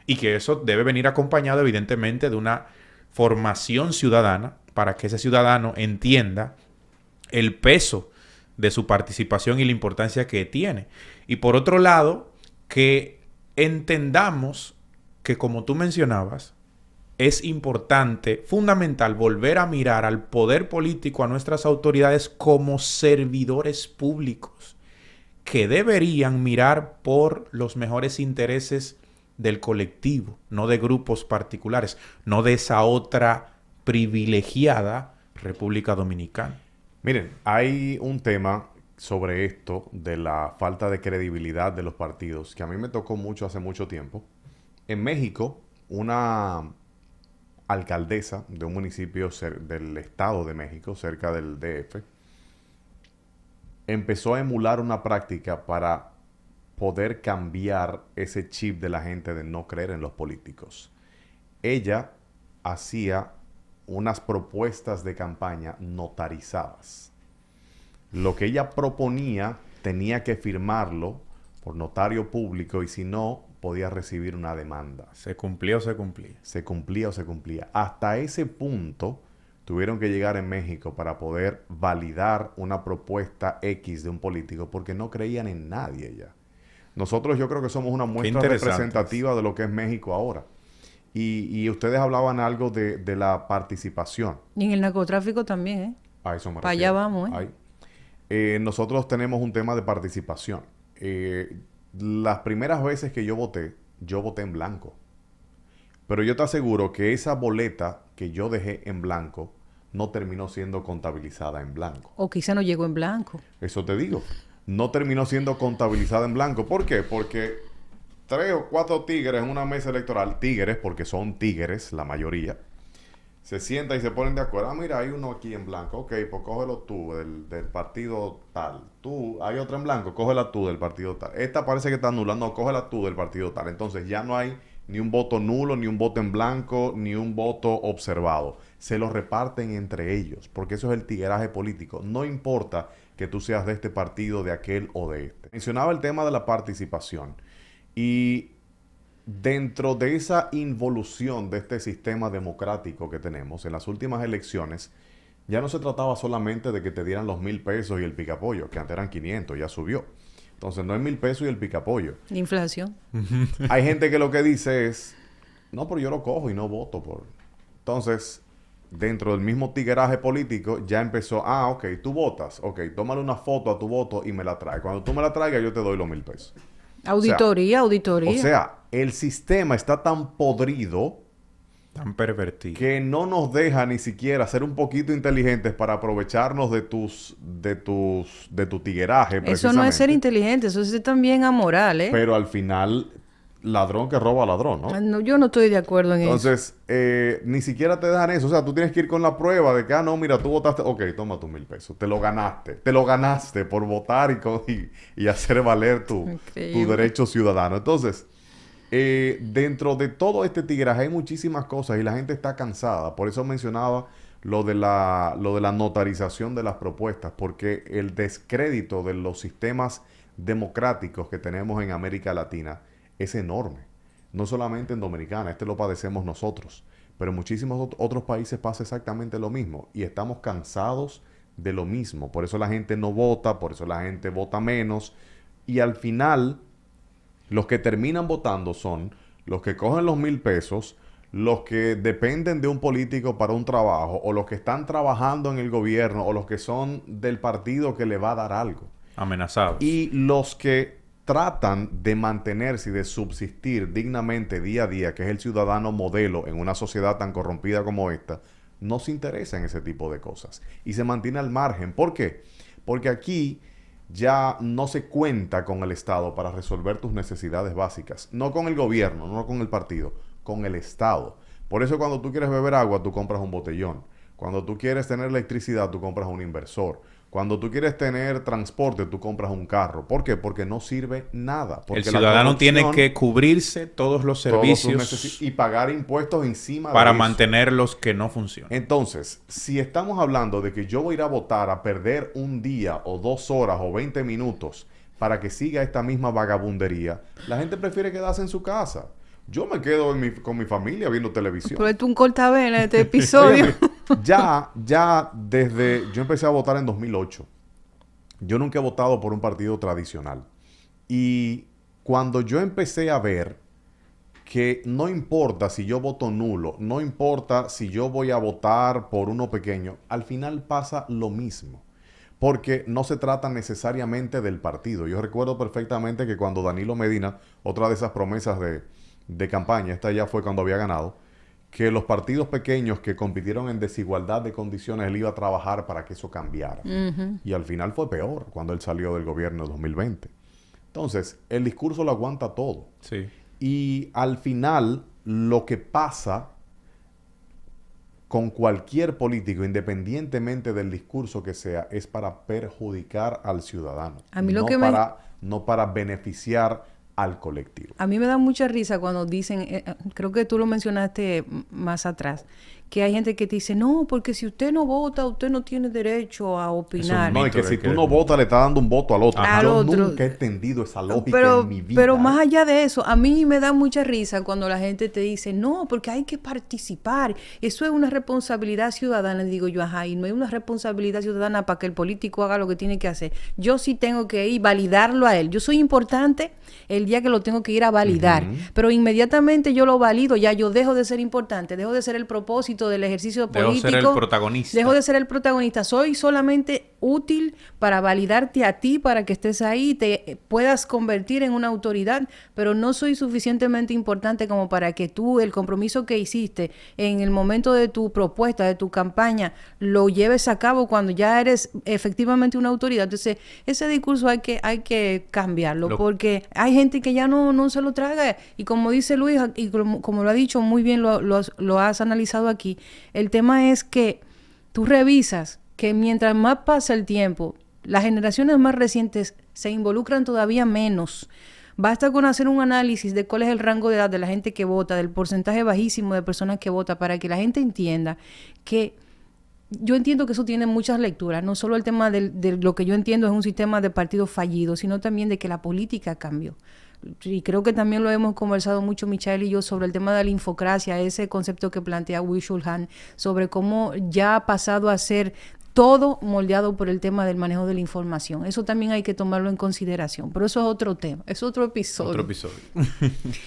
Y que eso debe venir acompañado, evidentemente, de una formación ciudadana para que ese ciudadano entienda el peso de su participación y la importancia que tiene. Y por otro lado, que entendamos que, como tú mencionabas, es importante, fundamental, volver a mirar al poder político, a nuestras autoridades como servidores públicos, que deberían mirar por los mejores intereses del colectivo, no de grupos particulares, no de esa otra privilegiada República Dominicana. Miren, hay un tema sobre esto de la falta de credibilidad de los partidos que a mí me tocó mucho hace mucho tiempo. En México, una alcaldesa de un municipio del Estado de México, cerca del DF, empezó a emular una práctica para poder cambiar ese chip de la gente de no creer en los políticos. Ella hacía unas propuestas de campaña notarizadas. Lo que ella proponía tenía que firmarlo por notario público y si no, podía recibir una demanda. ¿Se cumplía o se cumplía? Se cumplía o se cumplía. Hasta ese punto tuvieron que llegar en México para poder validar una propuesta X de un político porque no creían en nadie ya. Nosotros yo creo que somos una muestra representativa de lo que es México ahora. Y ustedes hablaban algo de la participación. Y en el narcotráfico también, ¿eh? A eso me refiero. Para allá vamos, ¿eh? Nosotros tenemos un tema de participación. Las primeras veces que yo voté en blanco. Pero yo te aseguro que esa boleta que yo dejé en blanco no terminó siendo contabilizada en blanco. O quizá no llegó en blanco. Eso te digo. No terminó siendo contabilizada en blanco. ¿Por qué? Porque 3 o 4 tigres en una mesa electoral, tigres porque son tigres la mayoría, se sientan y se ponen de acuerdo. Ah, mira, hay uno aquí en blanco. Ok, pues cógelo tú del partido tal. Tú, hay otra en blanco, cógela tú del partido tal. Esta parece que está anulando, no, cógela tú del partido tal. Entonces ya no hay ni un voto nulo, ni un voto en blanco, ni un voto observado. Se lo reparten entre ellos, porque eso es el tigueraje político. No importa que tú seas de este partido, de aquel o de este. Mencionaba el tema de la participación. Y dentro de esa involución de este sistema democrático que tenemos, en las últimas elecciones, ya no se trataba solamente de que te dieran los 1,000 pesos y el picapollo, que antes eran 500, ya subió. Entonces no es 1,000 pesos y el picapollo. Inflación. Hay gente que lo que dice es, no, pero yo lo cojo y no voto por... Entonces, dentro del mismo tigueraje político, ya empezó, ok, tú votas, ok, tómale una foto a tu voto y me la trae. Cuando tú me la traigas, yo te doy los 1,000 pesos. Auditoría. O sea, el sistema está tan podrido, tan pervertido, que no nos deja ni siquiera ser un poquito inteligentes para aprovecharnos de tu tigueraje. Eso no es ser inteligente, eso es también amoral, ¿eh? Pero al final, ladrón que roba ladrón, ¿no? No, yo no estoy de acuerdo en Entonces, ni siquiera te dejan eso. O sea, tú tienes que ir con la prueba de que, no, mira, tú votaste. Ok, toma tus 1,000 pesos. Te lo ganaste. Te lo ganaste por votar y hacer valer tu derecho ciudadano. Entonces, dentro de todo este tigreaje hay muchísimas cosas y la gente está cansada. Por eso mencionaba lo de la notarización de las propuestas, porque el descrédito de los sistemas democráticos que tenemos en América Latina es enorme. No solamente en Dominicana, lo padecemos nosotros, pero en muchísimos otros países pasa exactamente lo mismo y estamos cansados de lo mismo. Por eso la gente no vota, por eso la gente vota menos y al final los que terminan votando son los que cogen los 1,000 pesos, los que dependen de un político para un trabajo, o los que están trabajando en el gobierno, o los que son del partido que le va a dar algo. Amenazados. Y los que tratan de mantenerse y de subsistir dignamente día a día, que es el ciudadano modelo en una sociedad tan corrompida como esta, no se interesa en ese tipo de cosas. Y se mantiene al margen. ¿Por qué? Porque aquí ya no se cuenta con el Estado para resolver tus necesidades básicas. No con el gobierno, no con el partido, con el Estado. Por eso cuando tú quieres beber agua, tú compras un botellón. Cuando tú quieres tener electricidad, tú compras un inversor. Cuando tú quieres tener transporte, tú compras un carro. ¿Por qué? Porque no sirve nada. Porque el ciudadano tiene que cubrirse todos los servicios y pagar impuestos encima para mantener los que no funcionan. Entonces, si estamos hablando de que yo voy a ir a votar a perder un día o 2 horas o 20 minutos para que siga esta misma vagabundería, la gente prefiere quedarse en su casa. Yo me quedo con mi familia viendo televisión. Pero es un cortavena este episodio. Ya desde... Yo empecé a votar en 2008. Yo nunca he votado por un partido tradicional. Y cuando yo empecé a ver que no importa si yo voto nulo, no importa si yo voy a votar por uno pequeño, al final pasa lo mismo. Porque no se trata necesariamente del partido. Yo recuerdo perfectamente que cuando Danilo Medina, otra de esas promesas de campaña, esta ya fue cuando había ganado, que los partidos pequeños que compitieron en desigualdad de condiciones, él iba a trabajar para que eso cambiara. Y al final fue peor cuando él salió del gobierno de 2020. Entonces, el discurso lo aguanta todo. Sí. Y al final, lo que pasa con cualquier político, independientemente del discurso que sea, es para perjudicar al ciudadano. A mí no para beneficiar al colectivo. A mí me da mucha risa cuando dicen, creo que tú lo mencionaste más atrás, que hay gente que te dice, no, porque si usted no vota, usted no tiene derecho a opinar. No, y que si tú no votas, le estás dando un voto al otro. Yo nunca he entendido esa lógica en mi vida. Pero más allá de eso, a mí me da mucha risa cuando la gente te dice, no, porque hay que participar. Eso es una responsabilidad ciudadana. Digo yo, ajá, y no hay una responsabilidad ciudadana para que el político haga lo que tiene que hacer. Yo sí tengo que ir validarlo a él. Yo soy importante el día que lo tengo que ir a validar. Pero inmediatamente yo lo valido, ya yo dejo de ser importante, dejo de ser el propósito del ejercicio político. Dejo de ser el protagonista. Dejo de ser el protagonista. Soy solamente útil para validarte a ti, para que estés ahí y te puedas convertir en una autoridad, pero no soy suficientemente importante como para que tú, el compromiso que hiciste en el momento de tu propuesta, de tu campaña, lo lleves a cabo cuando ya eres efectivamente una autoridad. Entonces, ese discurso hay que cambiarlo, porque hay gente que ya no se lo traga. Y como dice Luis, y como lo ha dicho muy bien, lo has analizado aquí, el tema es que tú revisas que mientras más pasa el tiempo, las generaciones más recientes se involucran todavía menos. Basta con hacer un análisis de cuál es el rango de edad de la gente que vota, del porcentaje bajísimo de personas que vota, para que la gente entienda que yo entiendo que eso tiene muchas lecturas, no solo el tema de lo que yo entiendo es un sistema de partidos fallidos, sino también de que la política cambió. Y creo que también lo hemos conversado mucho Michael y yo sobre el tema de la infocracia, ese concepto que plantea Will Shulhan, sobre cómo ya ha pasado a ser todo moldeado por el tema del manejo de la información. Eso también hay que tomarlo en consideración, pero eso es otro tema, es otro episodio.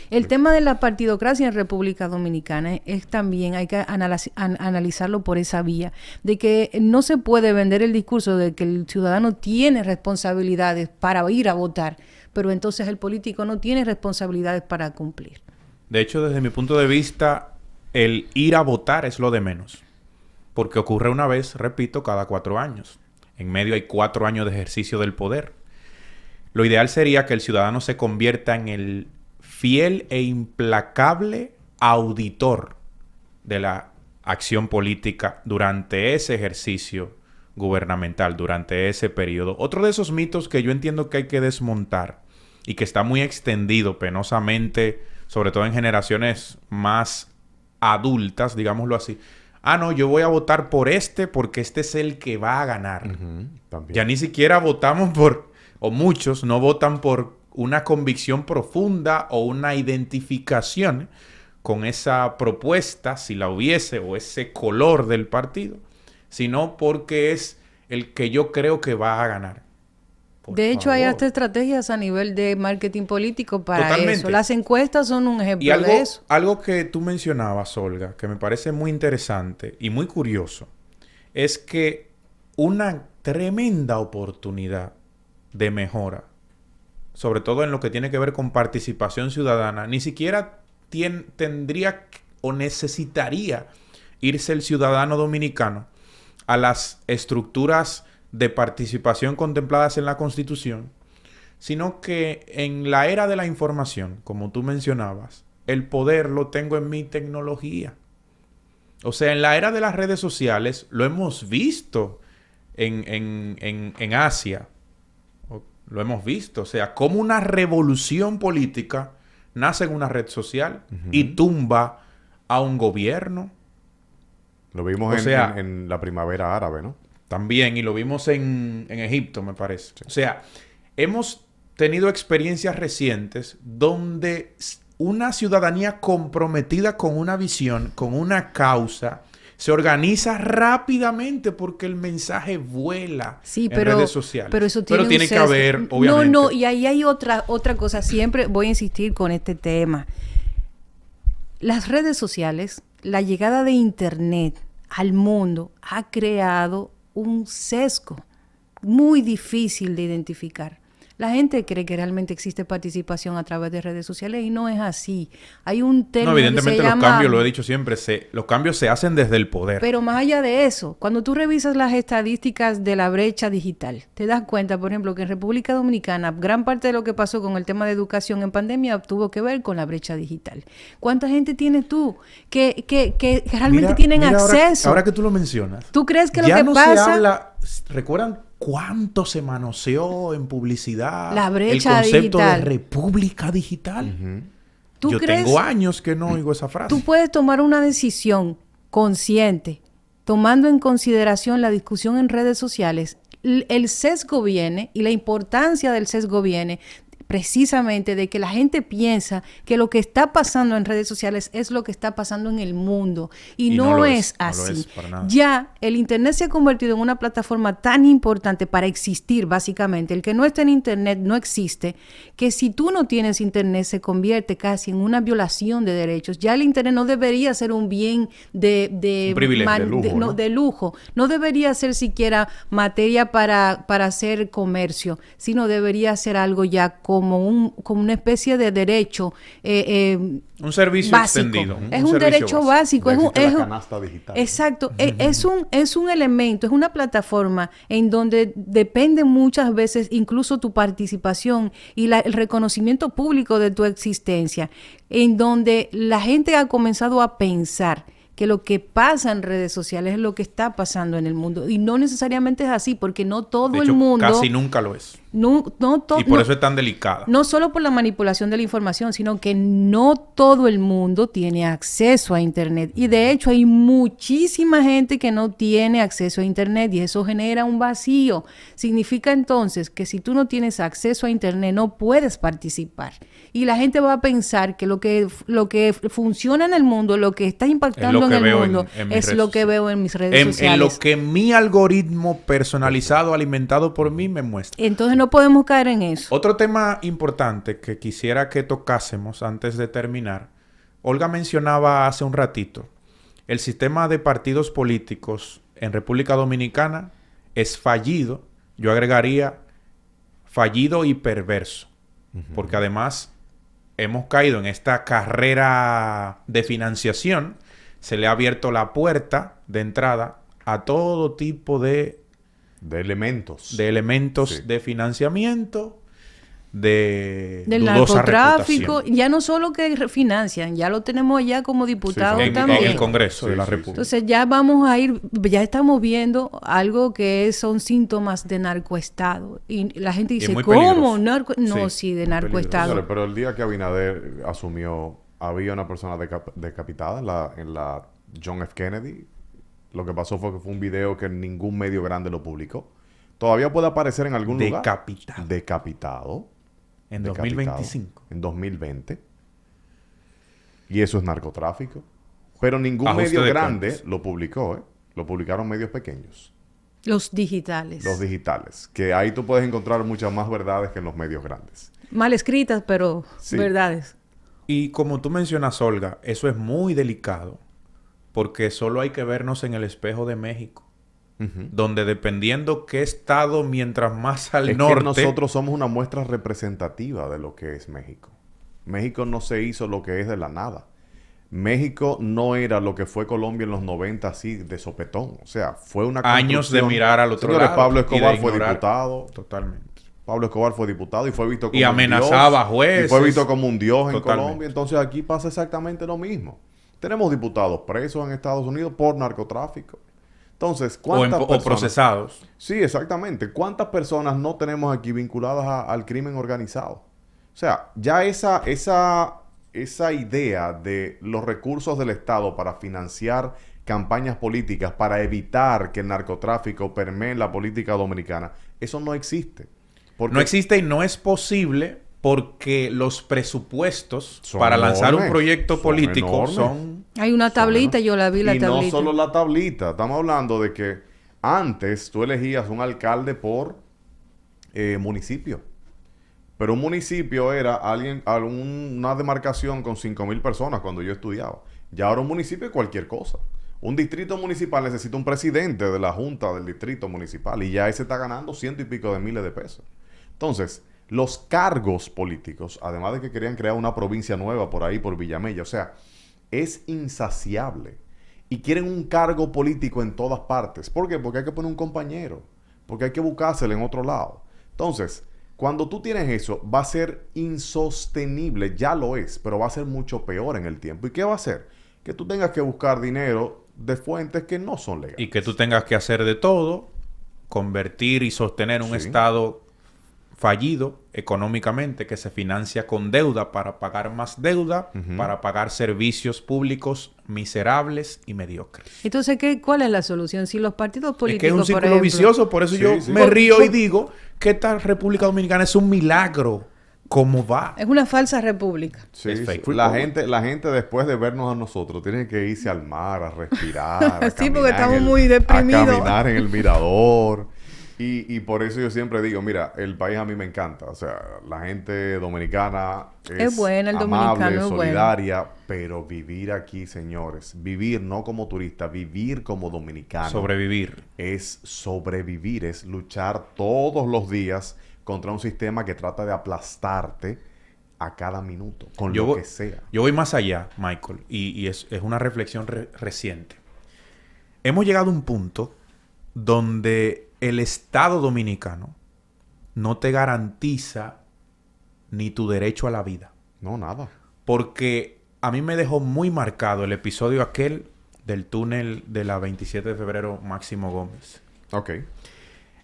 El tema de la partidocracia en República Dominicana es también, hay que analizarlo por esa vía, de que no se puede vender el discurso de que el ciudadano tiene responsabilidades para ir a votar, pero entonces el político no tiene responsabilidades para cumplir. De hecho, desde mi punto de vista, el ir a votar es lo de menos. Porque ocurre una vez, repito, cada 4 años. En medio hay 4 años de ejercicio del poder. Lo ideal sería que el ciudadano se convierta en el fiel e implacable auditor de la acción política durante ese ejercicio gubernamental, durante ese periodo. Otro de esos mitos que yo entiendo que hay que desmontar y que está muy extendido penosamente, sobre todo en generaciones más adultas, digámoslo así. No, yo voy a votar por porque este es el que va a ganar. Ya ni siquiera votamos o muchos no votan por una convicción profunda o una identificación con esa propuesta, si la hubiese, o ese color del partido, sino porque es el que yo creo que va a ganar. De hecho, hay hasta estrategias a nivel de marketing político para eso. Las encuestas son un ejemplo de eso. Algo que tú mencionabas, Olga, que me parece muy interesante y muy curioso, es que una tremenda oportunidad de mejora, sobre todo en lo que tiene que ver con participación ciudadana, ni siquiera tendría o necesitaría irse el ciudadano dominicano a las estructuras de participación contempladas en la Constitución, sino que en la era de la información, como tú mencionabas, el poder lo tengo en mi tecnología. O sea, en la era de las redes sociales, lo hemos visto en Asia, lo hemos visto, o sea, como una revolución política nace en una red social y tumba a un gobierno. Lo vimos en la primavera árabe, ¿no? También, y lo vimos en Egipto, me parece. Sí. O sea, hemos tenido experiencias recientes donde una ciudadanía comprometida con una visión, con una causa, se organiza rápidamente porque el mensaje vuela en redes sociales. Pero eso tiene que haber, obviamente. No, y ahí hay otra cosa. Siempre voy a insistir con este tema. Las redes sociales, la llegada de Internet al mundo ha creado un sesgo muy difícil de identificar. La gente cree que realmente existe participación a través de redes sociales y no es así. Hay un término evidentemente que se llama... cambios, lo he dicho siempre, los cambios se hacen desde el poder. Pero más allá de eso, cuando tú revisas las estadísticas de la brecha digital, te das cuenta, por ejemplo, que en República Dominicana gran parte de lo que pasó con el tema de educación en pandemia tuvo que ver con la brecha digital. ¿Cuánta gente tienes tú que realmente tienen acceso? Ahora que tú lo mencionas. ¿Tú crees que ya lo que no pasa... se habla... ¿Recuerdan cuánto se manoseó en publicidad la brecha el concepto digital de república digital? Yo crees, tengo años que no oigo esa frase. Tú puedes tomar una decisión consciente, tomando en consideración la discusión en redes sociales. El sesgo viene, y la importancia del sesgo viene precisamente de que la gente piensa que lo que está pasando en redes sociales es lo que está pasando en el mundo. Y no es así. No lo es para nada. Ya el Internet se ha convertido en una plataforma tan importante para existir, básicamente. El que no está en Internet no existe, que si tú no tienes Internet se convierte casi en una violación de derechos. Ya el Internet no debería ser un bien un privilegio, de lujo. No debería ser siquiera materia para hacer comercio, sino debería ser algo ya como una especie de derecho un servicio básico. Extendido. Es un derecho básico. Es la canasta digital. Exacto. Es un elemento, es una plataforma en donde depende muchas veces incluso tu participación y el reconocimiento público de tu existencia, en donde la gente ha comenzado a pensar que lo que pasa en redes sociales es lo que está pasando en el mundo. Y no necesariamente es así, porque no todo el mundo... casi nunca lo es. Y por eso es tan delicada. No solo por la manipulación de la información, sino que no todo el mundo tiene acceso a Internet. Y de hecho hay muchísima gente que no tiene acceso a Internet y eso genera un vacío. Significa entonces que si tú no tienes acceso a Internet no puedes participar. Y la gente va a pensar que lo que funciona en el mundo, lo que está impactando en el mundo, es lo que veo en mis redes sociales. En lo que mi algoritmo personalizado, alimentado por mí, me muestra. Entonces no podemos caer en eso. Otro tema importante que quisiera que tocásemos antes de terminar. Olga mencionaba hace un ratito, el sistema de partidos políticos en República Dominicana es fallido. Yo agregaría fallido y perverso. Porque además hemos caído en esta carrera de financiación. Se le ha abierto la puerta de entrada a todo tipo de elementos. Sí. De financiamiento, del narcotráfico, ya no solo que financian, ya lo tenemos ya como diputados también. En el Congreso de la República. Entonces ya ya estamos viendo algo que son síntomas de narcoestado. Y la gente dice, ¿cómo? De narcoestado. Pero el día que Abinader asumió, había una persona decapitada en la John F. Kennedy. Lo que pasó fue que fue un video que ningún medio grande lo publicó. Todavía puede aparecer en algún lugar. Decapitado. En 2025. En 2020. Y eso es narcotráfico. Pero ningún medio grande lo publicó, ¿eh? Lo publicaron medios pequeños. Los digitales. Los digitales. Que ahí tú puedes encontrar muchas más verdades que en los medios grandes. Mal escritas, pero Sí. verdades. Y como tú mencionas, Olga, eso es muy delicado porque solo hay que vernos en el espejo de México, donde dependiendo qué estado, mientras más al norte... que nosotros somos una muestra representativa de lo que es México. México no se hizo lo que es de la nada. México no era lo que fue Colombia en los 90 así de sopetón. O sea, fue una años de mirar al otro Señores, lado. Pablo y de Escobar fue ignorar. diputado. Totalmente. Pablo Escobar fue diputado y fue visto como Y amenazaba a jueces. Y fue visto como un dios en Totalmente. Colombia. Entonces aquí pasa exactamente lo mismo. Tenemos diputados presos en Estados Unidos por narcotráfico. Entonces, ¿cuántas O personas? procesados. Sí, exactamente. ¿Cuántas personas no tenemos aquí vinculadas al crimen organizado? O sea, ya esa idea de los recursos del Estado para financiar campañas políticas, para evitar que el narcotráfico permee en la política dominicana, eso no existe. Porque No existe y no es posible porque los presupuestos Son para lanzar un enormes, proyecto son político enormes. son... Hay una tablita, yo la vi la y tablita. no solo la tablita, estamos hablando de que antes tú elegías un alcalde por municipio. Pero un municipio era una demarcación con 5,000 personas cuando yo estudiaba. Ya ahora un municipio es cualquier cosa. Un distrito municipal necesita un presidente de la junta del distrito municipal y ya ese está ganando 100 y pico de miles de pesos. Entonces, los cargos políticos, además de que querían crear una provincia nueva por ahí, por Villamella, o sea, es insaciable. Y quieren un cargo político en todas partes. ¿Por qué? Porque hay que poner un compañero. Porque hay que buscárselo en otro lado. Entonces, cuando tú tienes eso, va a ser insostenible. Ya lo es, pero va a ser mucho peor en el tiempo. ¿Y qué va a hacer? Que tú tengas que buscar dinero de fuentes que no son legales. Y que tú tengas que hacer de todo, convertir y sostener un Sí. Estado fallido económicamente que se financia con deuda para pagar más deuda, para pagar servicios públicos miserables y mediocres. Entonces, ¿cuál es la solución? Si los partidos Es políticos, que es un por círculo ejemplo, vicioso, por eso Sí, yo sí. me río y digo que esta República Dominicana es un milagro. ¿Cómo va? es una falsa república. Sí, Es sí. fake. La gente después de vernos a nosotros tiene que irse al mar a respirar, a Sí, caminar porque estamos en muy deprimidos. A caminar en el mirador. Y por eso yo siempre digo, mira, el país a mí me encanta. O sea, la gente dominicana Es buena, el amable, dominicano es bueno. solidaria, pero vivir aquí, señores, vivir no como turista, vivir como dominicano. Sobrevivir. Es sobrevivir, es luchar todos los días contra un sistema que trata de aplastarte a cada minuto, con lo que sea. Yo voy más allá, Michael, y es una reflexión reciente. Hemos llegado a un punto donde el Estado dominicano no te garantiza ni tu derecho a la vida. No, nada. Porque a mí me dejó muy marcado el episodio aquel del túnel de la 27 de febrero Máximo Gómez. Ok.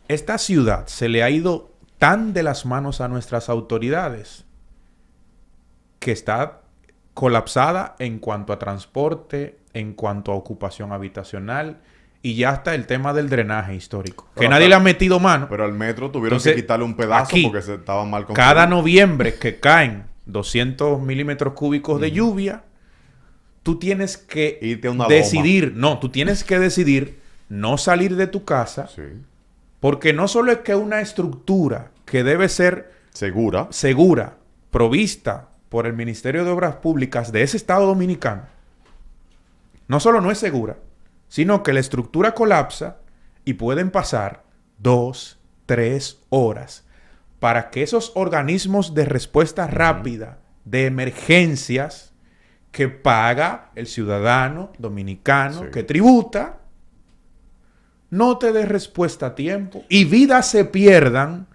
Esta ciudad se le ha ido tan de las manos a nuestras autoridades que está colapsada en cuanto a transporte, en cuanto a ocupación habitacional y ya hasta el tema del drenaje histórico. Pero Que nadie le ha metido mano. Pero al metro tuvieron Entonces, que quitarle un pedazo aquí, porque se estaban mal construidos. Cada noviembre que caen 200 milímetros cúbicos de lluvia, tú tienes que Irte a una decidir. No, tú tienes que decidir no salir de tu casa. Sí. Porque no solo es que una estructura que debe ser Segura. segura, provista por el Ministerio de Obras Públicas de ese Estado dominicano, no solo no es segura, sino que la estructura colapsa y pueden pasar 2, 3 horas para que esos organismos de respuesta rápida, de emergencias, que paga el ciudadano dominicano, Sí. que tributa, no te dé respuesta a tiempo y vidas se pierdan,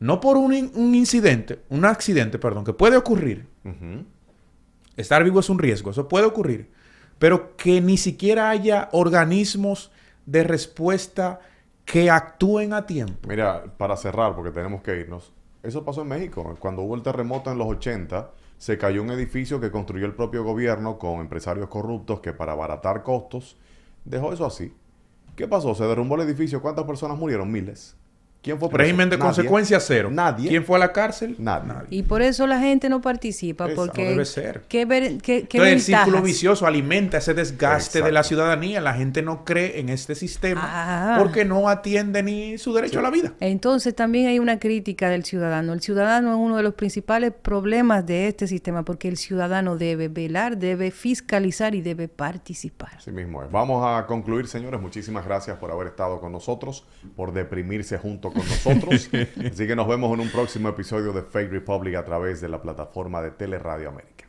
no por un accidente, que puede ocurrir. Ujú. Estar vivo es un riesgo, eso puede ocurrir. Pero que ni siquiera haya organismos de respuesta que actúen a tiempo. Mira, para cerrar, porque tenemos que irnos. Eso pasó en México. Cuando hubo el terremoto en los 80, se cayó un edificio que construyó el propio gobierno con empresarios corruptos que para abaratar costos, dejó eso así. ¿Qué pasó? Se derrumbó el edificio. ¿Cuántas personas murieron? Miles. ¿Quién fue preso? Régimen de consecuencia cero. Nadie. ¿Quién fue a la cárcel? Nadie. Y por eso la gente no participa, porque... No debe ser. Entonces el círculo vicioso alimenta ese desgaste de la ciudadanía. La gente no cree en este sistema porque no atiende ni su derecho a la vida. Entonces también hay una crítica del ciudadano. El ciudadano es uno de los principales problemas de este sistema, porque el ciudadano debe velar, debe fiscalizar y debe participar. Así mismo es. Vamos a concluir, señores. Muchísimas gracias por haber estado con nosotros, por deprimirse junto con nosotros. Así que nos vemos en un próximo episodio de Fake Republic a través de la plataforma de Teleradio América.